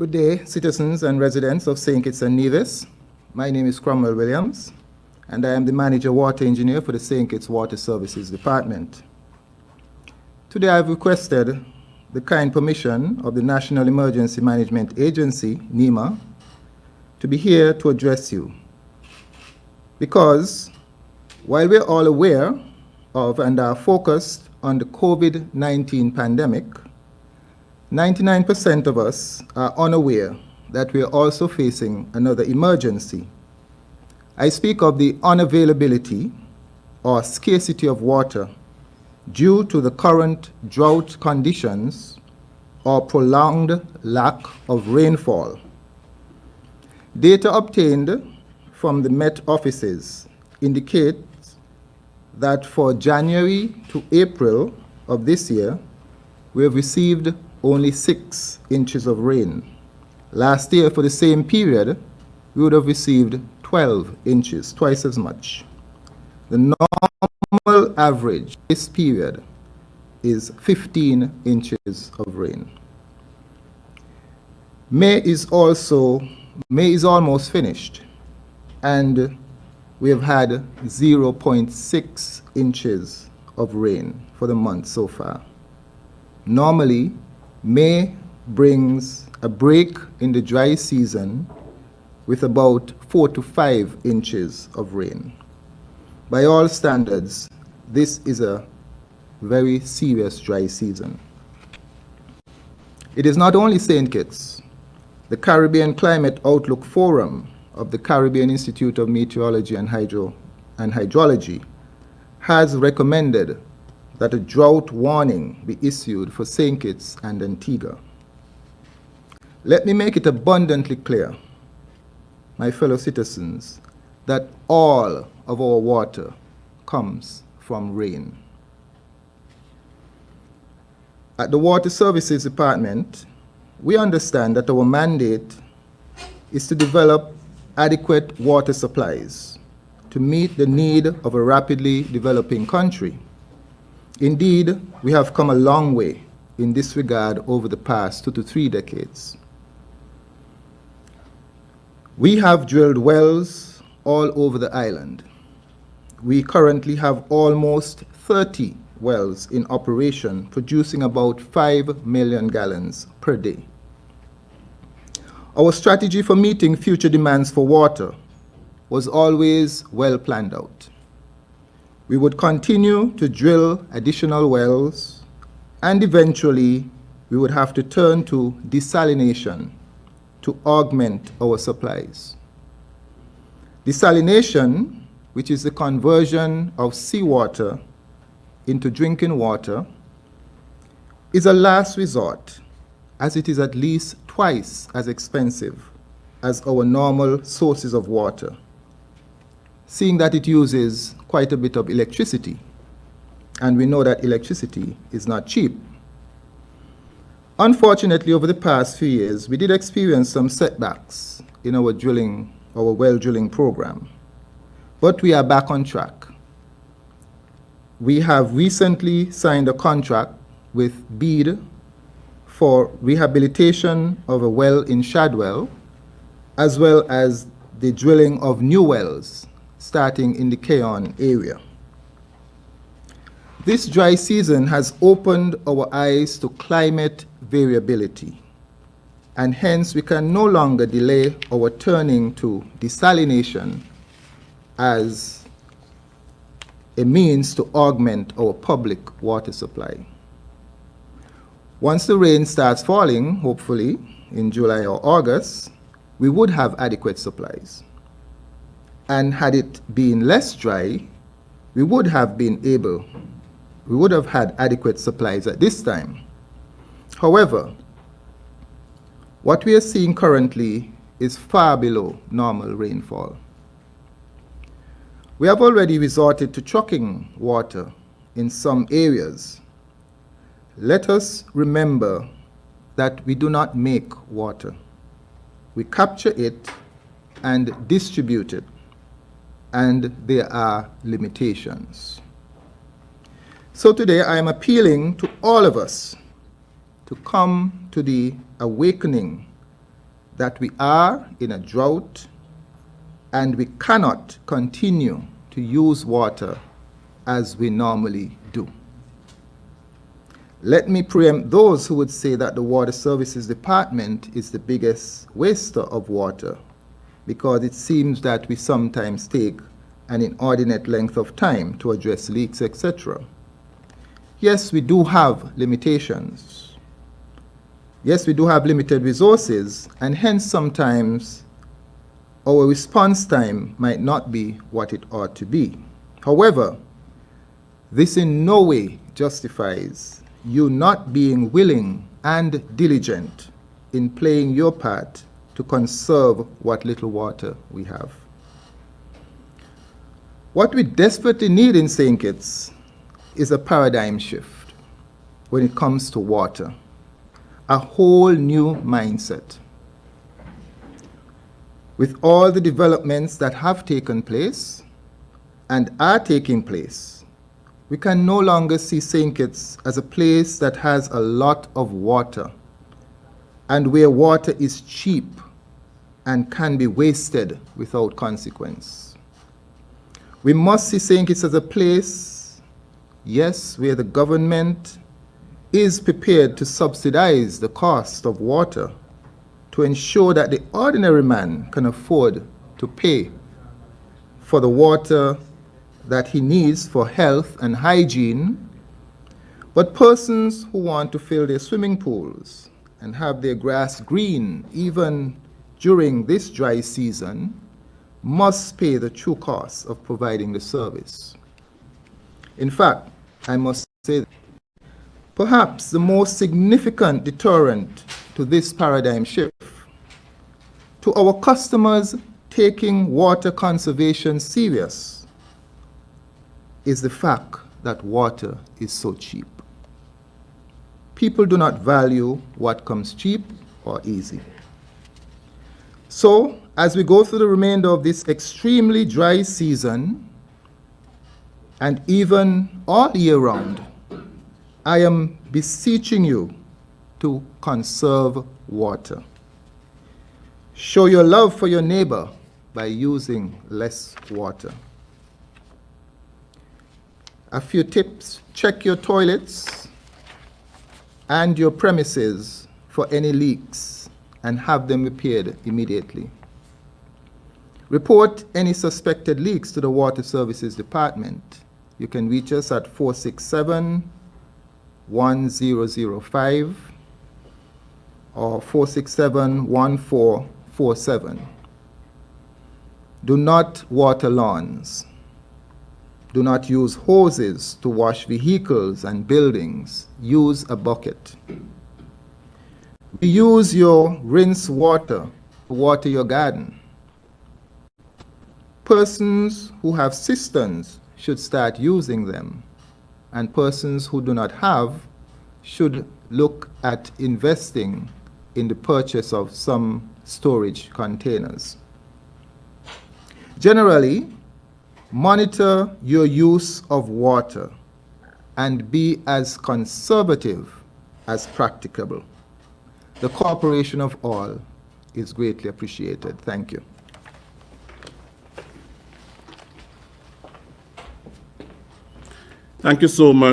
Good day, citizens and residents of St. Kitts and Nevis. My name is Cromwell Williams, and I am the Manager Water Engineer for the St. Kitts Water Services Department. Today I have requested the kind permission of the National Emergency Management Agency, NEMA, to be here to address you. Because while we're all aware of and are focused on the COVID-19 pandemic, 99% of us are unaware that we are also facing another emergency. I speak of the unavailability or scarcity of water due to the current drought conditions or prolonged lack of rainfall. Data obtained from the Met offices indicates that for January to April of this year, we have received only 6 inches of rain. Last year, for the same period, we would have received 12 inches, twice as much. The normal average this period is 15 inches of rain. May is almost finished, and we have had 0.6 inches of rain for the month so far. Normally, May brings a break in the dry season with about 4 to 5 inches of rain. By all standards, this is a very serious dry season. It is not only St. Kitts. The Caribbean Climate Outlook Forum of the Caribbean Institute of Meteorology and Hydrology has recommended that a drought warning be issued for St. Kitts and Antigua. Let me make it abundantly clear, my fellow citizens, that all of our water comes from rain. At the Water Services Department, we understand that our mandate is to develop adequate water supplies to meet the need of a rapidly developing country. Indeed, we have come a long way in this regard over the past 2 to 3 decades. We have drilled wells all over the island. We currently have almost 30 wells in operation, producing about 5 million gallons per day. Our strategy for meeting future demands for water was always well planned out. We would continue to drill additional wells, and eventually we would have to turn to desalination to augment our supplies. Desalination, which is the conversion of seawater into drinking water, is a last resort, as it is at least twice as expensive as our normal sources of water, seeing that it uses quite a bit of electricity, and we know that electricity is not cheap. Unfortunately, over the past few years, we did experience some setbacks in our well drilling program, but we are back on track. We have recently signed a contract with BEAD for rehabilitation of a well in Shadwell, as well as the drilling of new wells starting in the Keon area. This dry season has opened our eyes to climate variability, and hence we can no longer delay our turning to desalination as a means to augment our public water supply. Once the rain starts falling, hopefully in July or August, we would have adequate supplies. And had it been less dry, we would have had adequate supplies at this time. However, what we are seeing currently is far below normal rainfall. We have already resorted to trucking water in some areas. Let us remember that we do not make water. We capture it and distribute it, and there are limitations. So today I am appealing to all of us to come to the awakening that we are in a drought and we cannot continue to use water as we normally do. Let me preempt those who would say that the Water Services Department is the biggest waster of water, because it seems that we sometimes take an inordinate length of time to address leaks, etc. Yes, we do have limitations. Yes, we do have limited resources, and hence sometimes our response time might not be what it ought to be. However, this in no way justifies you not being willing and diligent in playing your part to conserve what little water we have. What we desperately need in St. Kitts is a paradigm shift when it comes to water, a whole new mindset. With all the developments that have taken place and are taking place, we can no longer see St. Kitts as a place that has a lot of water and where water is cheap and can be wasted without consequence. We must see St. Kitts as a place, yes, where the government is prepared to subsidize the cost of water to ensure that the ordinary man can afford to pay for the water that he needs for health and hygiene, but persons who want to fill their swimming pools and have their grass green even during this dry season must pay the true cost of providing the service. In fact, I must say, perhaps the most significant deterrent to this paradigm shift, to our customers taking water conservation serious, is the fact that water is so cheap. People do not value what comes cheap or easy. So, as we go through the remainder of this extremely dry season, and even all year round, I am beseeching you to conserve water. Show your love for your neighbor by using less water. A few tips: check your toilets and your premises for any leaks and have them repaired immediately. Report any suspected leaks to the Water Services Department. You can reach us at 467-1005 or 467-1447. Do not water lawns. Do not use hoses to wash vehicles and buildings. Use a bucket. Reuse your rinse water to water your garden. Persons who have cisterns should start using them, and persons who do not have should look at investing in the purchase of some storage containers. Generally, monitor your use of water and be as conservative as practicable. The cooperation of all is greatly appreciated. Thank you. Thank you so much.